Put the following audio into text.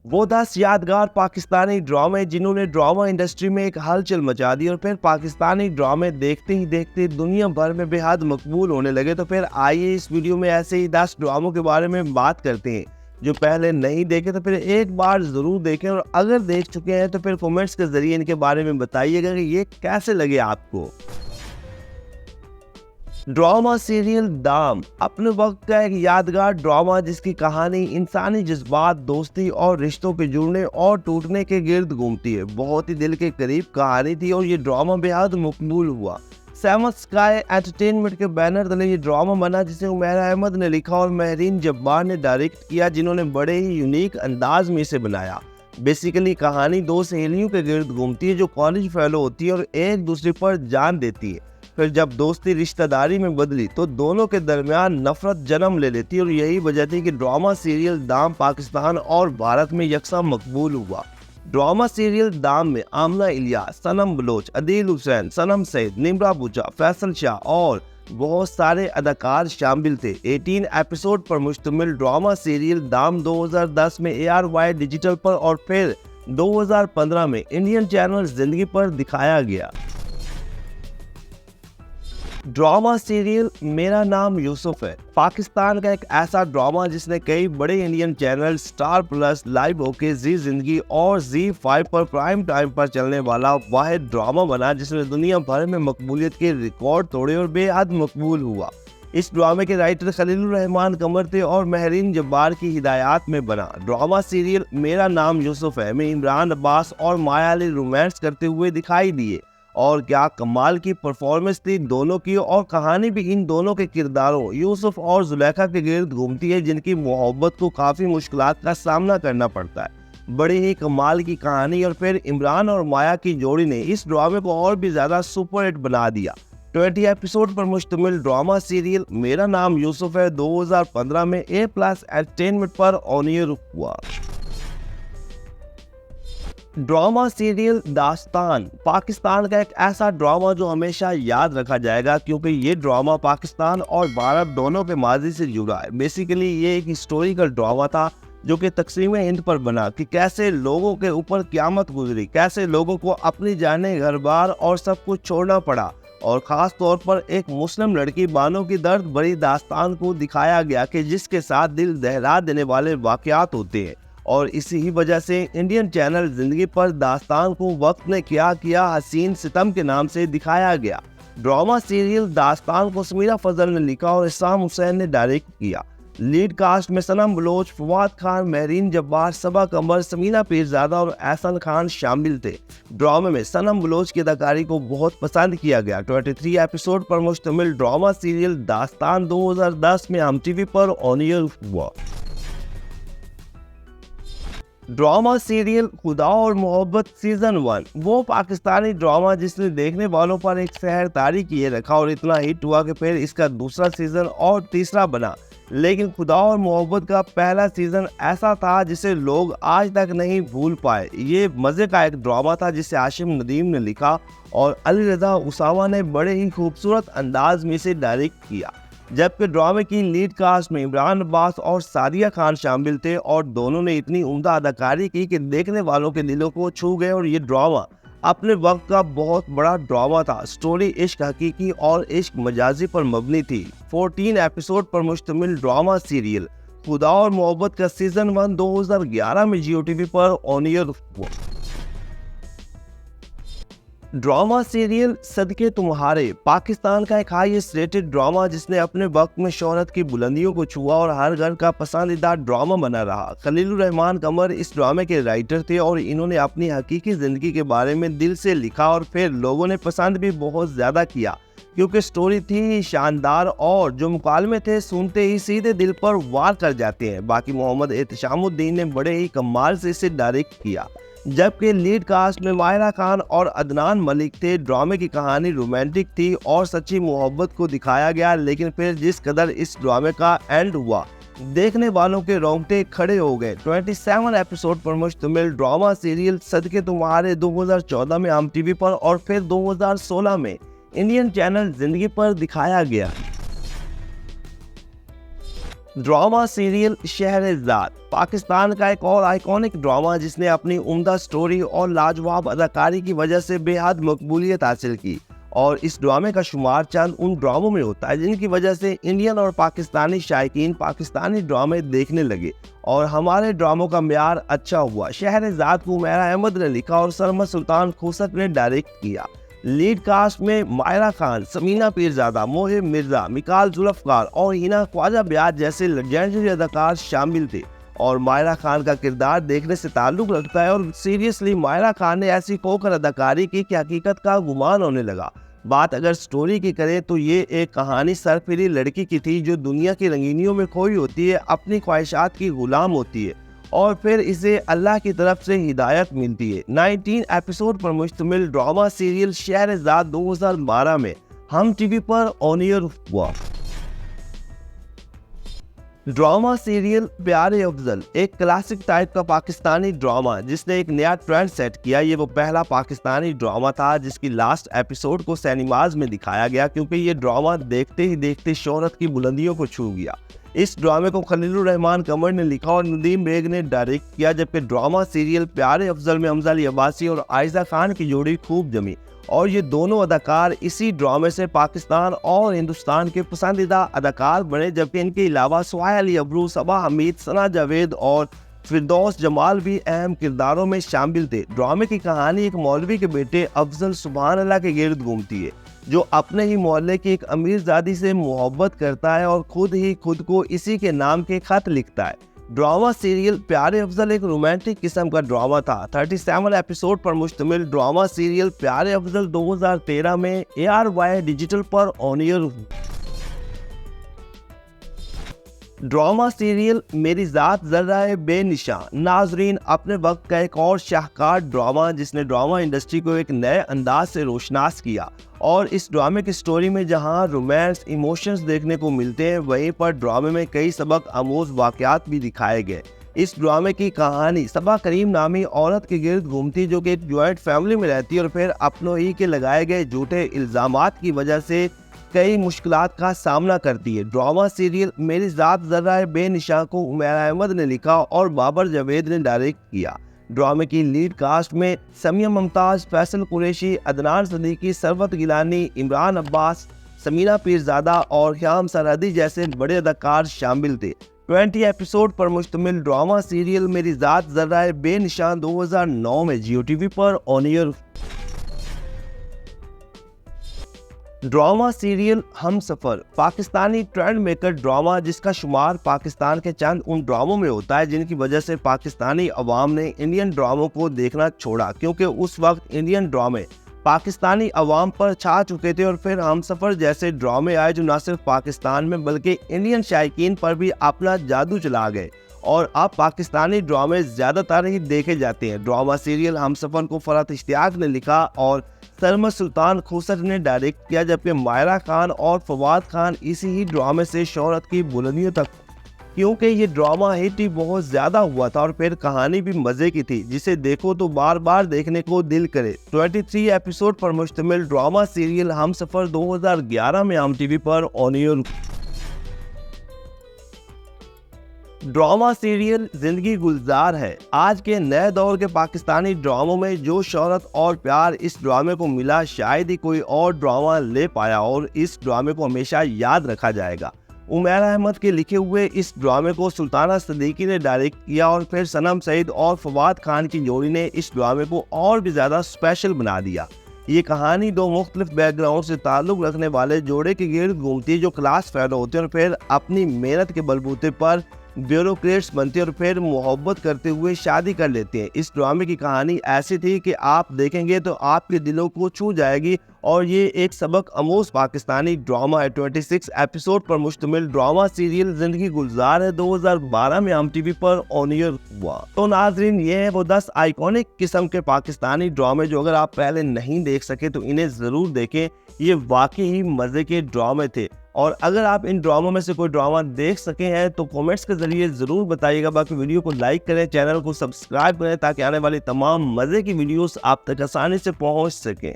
वो 10 यादगार पाकिस्तानी ड्रामे जिन्होंने ड्रामा इंडस्ट्री में एक हलचल मचा दी और फिर पाकिस्तानी ड्रामे देखते ही देखते दुनिया भर में बेहद मकबूल होने लगे। तो फिर आइए इस वीडियो में ऐसे ही 10 ड्रामों के बारे में बात करते हैं जो पहले नहीं देखे तो फिर एक बार जरूर देखें, और अगर देख चुके हैं तो फिर कमेंट्स के जरिए इनके बारे में बताइएगा कि ये कैसे लगे आपको। ड्रामा सीरियल दाम अपने वक्त का एक यादगार ड्रामा जिसकी कहानी इंसानी जज्बात, दोस्ती और रिश्तों के जुड़ने और टूटने के गिर्द घूमती है। बहुत ही दिल के करीब कहानी थी और ये ड्रामा बेहद मकबूल हुआ। सेवन स्काई एंटरटेनमेंट के बैनर तले ये ड्रामा बना जिसे उमैर अहमद ने लिखा और महरीन जब्बार ने डायरेक्ट किया, जिन्होंने बड़े ही यूनिक अंदाज में इसे बनाया। बेसिकली कहानी दो सहेलियों के गिर्द घूमती है जो कॉलेज फेलो होती है और एक दूसरे पर जान देती है। फिर जब दोस्ती रिश्तेदारी में बदली तो दोनों के दरमियान नफरत जन्म ले लेती है और यही वजह थी कि ड्रामा सीरियल दाम पाकिस्तान और भारत में यकसा मकबूल हुआ। ड्रामा सीरियल दाम में आमना इलियास, सनम बलोच, अदील हुसैन, सनम सईद, निम्रा बूचा, फैसल शाह और बहुत सारे अदाकार शामिल थे। 18 एपिसोड पर मुश्तमिल ड्रामा सीरियल दाम 2010 में ARY डिजिटल पर और फिर 2015 में इंडियन चैनल जिंदगी पर दिखाया गया। ड्रामा सीरियल मेरा नाम यूसुफ है पाकिस्तान का एक ऐसा ड्रामा जिसने कई बड़े Indian channel star plus, life OK, Zee Zindagi और Z5 पर प्राइम टाइम पर चलने वाला वाहिद ड्रामा बना जिसने दुनिया भर में मकबूलियत के रिकॉर्ड तोड़े और बेहद मकबूल हुआ। इस ड्रामे के राइटर खलीलुर रहमान कमर थे और महरीन जब्बार की हिदायत में बना। ड्रामा सीरियल मेरा नाम यूसुफ है में इमरान अब्बास और माया अली रोमांस करते हुए दिखाई दिए और क्या कमाल की परफॉर्मेंस थी दोनों की। और कहानी भी इन दोनों के किरदारों यूसुफ और जुलेखा के गिर्द घूमती है जिनकी मोहब्बत को काफ़ी मुश्किलात का सामना करना पड़ता है। बड़ी ही कमाल की कहानी और फिर इमरान और माया की जोड़ी ने इस ड्रामे को और भी ज़्यादा सुपरहिट बना दिया। 20 एपिसोड पर मुश्तमिल ड्रामा सीरियल मेरा नाम यूसुफ है 2015 में A+ एंटरटेनमेंट पर ऑन एयर हुआ। ड्रामा सीरियल दास्तान पाकिस्तान का एक ऐसा ड्रामा जो हमेशा याद रखा जाएगा क्योंकि ये ड्रामा पाकिस्तान और भारत दोनों के माजी से जुड़ा है। बेसिकली ये एक हिस्टोरिकल ड्रामा था जो कि तकसीम हिंद पर बना कि कैसे लोगों के ऊपर क़यामत गुजरी, कैसे लोगों को अपनी जाने, घर बार और सब कुछ छोड़ना पड़ा, और ख़ास तौर पर एक मुस्लिम लड़की बानो की दर्द भरी दास्तान को दिखाया गया कि जिसके साथ दिल दहला देने वाले वाक़यात होते हैं। और इसी ही वजह से इंडियन चैनल जिंदगी पर दास्तान को वक्त ने क्या किया हसीन सितम के नाम से दिखाया गया। ड्रामा सीरियल दास्तान को समीरा फजल ने लिखा और इसाम हुसैन ने डायरेक्ट किया। लीड कास्ट में सनम बलोच, फवाद खान, महरीन जब्बार, सबा कमर, समीना पीरजादा और एहसन खान शामिल थे। ड्रामे में सनम बलोच की अदाकारी को बहुत पसंद किया गया। 23 एपिसोड पर मुश्तमिल ड्रामा सीरियल दास्तान 2010 में MTV पर ऑन एयर हुआ। ड्रामा सीरियल खुदा और मोहब्बत सीजन 1 वो पाकिस्तानी ड्रामा जिसने देखने वालों पर एक सहर तारी किए रखा और इतना हिट हुआ कि फिर इसका दूसरा सीजन और तीसरा बना। लेकिन खुदा और मोहब्बत का पहला सीजन ऐसा था जिसे लोग आज तक नहीं भूल पाए। ये मज़े का एक ड्रामा था जिसे आशिम नदीम ने लिखा और अली रज़ा उसामा ने बड़े ही खूबसूरत अंदाज में इसे डायरेक्ट किया। जबकि ड्रामे की लीड कास्ट में इमरान अब्बास और सादिया खान शामिल थे और दोनों ने इतनी उम्दा अदाकारी की कि देखने वालों के दिलों को छू गए। और ये ड्रामा अपने वक्त का बहुत बड़ा ड्रामा था। स्टोरी इश्क हकीकी और इश्क मजाजी पर मबनी थी। 14 एपिसोड पर मुश्तमिल ड्रामा सीरियल खुदा और मोहब्बत का सीजन 1 2011 में Jio TV पर ऑन एयर हुआ। ड्रामा सीरियल सदके तुम्हारे पाकिस्तान का एक हाईएस्ट रेटेड ड्रामा जिसने अपने वक्त में शोहरत की बुलंदियों को छुआ और हर घर का पसंदीदा ड्रामा बना रहा। खलीलुर रहमान कमर इस ड्रामे के राइटर थे और इन्होंने अपनी हकीकी ज़िंदगी के बारे में दिल से लिखा और फिर लोगों ने पसंद भी बहुत ज़्यादा किया क्योंकि स्टोरी थी शानदार और जो मुकालमे थे सुनते ही सीधे दिल पर वार कर जाते हैं। बाकी मोहम्मद एहतशामुद्दीन ने बड़े ही कमाल से इसे डायरेक्ट किया। जबकि लीड कास्ट में माहिरा खान और अदनान मलिक थे। ड्रामे की कहानी रोमांटिक थी और सच्ची मोहब्बत को दिखाया गया, लेकिन फिर जिस कदर इस ड्रामे का एंड हुआ देखने वालों के रोंगटे खड़े हो गए। 27 एपिसोड पर मुश्तमिल ड्रामा सीरियल सदके तुम्हारे 2014 में MTV पर और फिर 2016 में इंडियन चैनल जिंदगी पर दिखाया गया। ड्रामा सीरियल शहरज़ाद पाकिस्तान का एक और आइकॉनिक ड्रामा जिसने अपनी उम्दा स्टोरी और लाजवाब अदाकारी की वजह से बेहद मकबूलियत हासिल की। और इस ड्रामे का शुमार चंद उन ड्रामों में होता है जिनकी वजह से इंडियन और पाकिस्तानी शायकीन पाकिस्तानी ड्रामे देखने लगे और हमारे ड्रामों का म्यार अच्छा हुआ। शहरज़ाद को उमैरा अहमद ने लिखा और सरमद सुल्तान खोसट ने डायरेक्ट किया। लीड कास्ट में मायरा खान, समीना पीरजादा, मोहिब मिर्जा, मिकाल जुल्फकार और हिना ख्वाजा ब्याज जैसे लेजेंडरी अदाकार शामिल थे। और मायरा खान का किरदार देखने से ताल्लुक रखता है और सीरियसली मायरा खान ने ऐसी खोकर अदाकारी की कि हकीकत का गुमान होने लगा। बात अगर स्टोरी की करें तो ये एक कहानी सरफिरी लड़की की थी जो दुनिया की रंगीनियों में खोई होती है, अपनी ख्वाहिशात की गुलाम होती है और फिर इसे अल्लाह की तरफ से हिदायत मिलती है। 19 एपिसोड पर मुश्तमिल ड्रामा सीरियल शहरज़ाद 2012 में हम टीवी पर ऑन एयर हुआ। ड्रामा सीरियल प्यारे अफजल एक क्लासिक टाइप का पाकिस्तानी ड्रामा जिसने एक नया ट्रेंड सेट किया। ये वो पहला पाकिस्तानी ड्रामा था जिसकी लास्ट एपिसोड को सिनेमाज में दिखाया गया क्योंकि ये ड्रामा देखते ही देखते शोहरत की बुलंदियों को छू गया। इस ड्रामे को खलीलुर रहमान कमर ने लिखा और नदीम बेग ने डायरेक्ट किया, जबकि ड्रामा सीरियल प्यारे अफजल में हमजा अली अब्बासी और आयशा खान की जोड़ी खूब जमी और ये दोनों अदाकार इसी ड्रामे से पाकिस्तान और हिंदुस्तान के पसंदीदा अदाकार बने। जबकि इनके अलावा सुहाय अली अबरू, सबा हमीद, सना जावेद और फिरदौस जमाल भी अहम किरदारों में शामिल थे। ड्रामे की कहानी एक मौलवी के बेटे अफजल सुभान अल्लाह के गिर्द घूमती है जो अपने ही मोहल्ले की एक अमीरजादी से मोहब्बत करता है और खुद को इसी के नाम के खत लिखता है। ड्रामा सीरियल प्यारे अफजल एक रोमांटिक किस्म का ड्रामा था। 37 एपिसोड पर मुश्तमिल ड्रामा सीरियल प्यारे अफजल 2013 में ARY डिजिटल पर ऑन एयर। ड्रामा सीरियल मेरी ज़ात ज़र्रा बेनिशान नाजरीन अपने वक्त का एक और शाहकार ड्रामा जिसने ड्रामा इंडस्ट्री को एक नए अंदाज से रोशनास किया। और इस ड्रामे की स्टोरी में जहां रोमांस इमोशंस देखने को मिलते हैं वहीं पर ड्रामे में कई सबक आमोज वाक़यात भी दिखाए गए। इस ड्रामे की कहानी सबा करीम नामी औरत के गिर्द घूमती जो कि एक जॉइंट फैमिली में रहती है और फिर अपनों ही के लगाए गए झूठे इल्ज़ामात की वजह से कई मुश्किलात का सामना करती है। ड्रामा सीरियल मेरी ज़ात ज़र्रा बेनिशान को उमैरा अहमद ने लिखा और बाबर जावेद ने डायरेक्ट किया। ड्रामे की लीड कास्ट में समिया मुमताज़, फैसल कुरैशी, अदनान सदीकी, सरवत गिलानी, इमरान अब्बास, समीना पीरजादा और ह्याम सरहदी जैसे बड़े अदाकार शामिल थे। 20 एपिसोड पर मुश्तमिल ड्रामा सीरियल मेरी ज़ात ज़र्रा बेनिशान 2009 में जियो टीवी पर on air. Drama serial Humsafar Pakistani trend maker drama जिसका शुमार पाकिस्तान के चंद उन ड्रामों में होता है जिनकी वजह से पाकिस्तानी अवाम ने इंडियन ड्रामों को देखना छोड़ा क्योंकि उस वक्त इंडियन ड्रामे पाकिस्तानी अवाम पर छा चुके थे। और फिर हमसफर जैसे ड्रामे आए जो न सिर्फ पाकिस्तान में बल्कि इंडियन शायकीन पर भी अपना जादू चला गए और अब पाकिस्तानी ड्रामे ज़्यादातर ही देखे जाते हैं। ड्रामा सीरियल हमसफर को फरहत इश्तियाक ने लिखा और सरमद सुल्तान खोसट ने डायरेक्ट किया, जबकि मायरा खान और फवाद खान इसी ही ड्रामे से शोहरत की बुलंदियों तक क्योंकि ये ड्रामा हिट ही बहुत ज़्यादा हुआ था और फिर कहानी भी मज़े की थी जिसे देखो तो बार बार देखने को दिल करे। 23 एपिसोड पर मुश्तमिल ड्रामा सीरियल हमसफर 2011 में हम टीवी पर ऑन एयर। ड्रामा सीरियल जिंदगी गुलजार है आज के नए दौर के पाकिस्तानी ड्रामों में जो शोहरत और प्यार इस ड्रामे को मिला शायद ही कोई और ड्रामा ले पाया और इस ड्रामे को हमेशा याद रखा जाएगा। उमैरा अहमद के लिखे हुए इस ड्रामे को सुल्ताना सदीकी ने डायरेक्ट किया और फिर सनम सईद और फवाद खान की जोड़ी ने इस ड्रामे को और भी ज़्यादा स्पेशल बना दिया। ये कहानी दो मुख्तलिफ बैकग्राउंड से ताल्लुक़ रखने वाले जोड़े के गिर्द घूमती है जो क्लास फेलो होते हैं और फिर अपनी मेहनत के बलबूते पर ब्यूरोक्रेट्स बनते और फिर मोहब्बत करते हुए शादी कर लेते हैं। इस ड्रामे की कहानी ऐसी थी कि आप देखेंगे तो आपके दिलों को छू जाएगी और ये एक सबक आमोज पाकिस्तानी ड्रामा है। 26 एपिसोड पर मुश्तमिल ड्रामा सीरियल जिंदगी गुलजार है 2012 में हम टीवी पर ऑन एयर हुआ। तो नाजरीन ये है वो 10 आइकॉनिक किस्म के पाकिस्तानी ड्रामे जो अगर आप पहले नहीं देख सके तो इन्हें ज़रूर देखें। ये वाकई ही मज़े के ड्रामे थे और अगर आप इन ड्रामों में से कोई ड्रामा देख सके हैं तो कमेंट्स के जरिए ज़रूर बताइएगा। बाकी वीडियो को लाइक करें, चैनल को सब्सक्राइब करें ताकि आने वाली तमाम मज़े की वीडियोस आप तक आसानी से पहुंच सकें।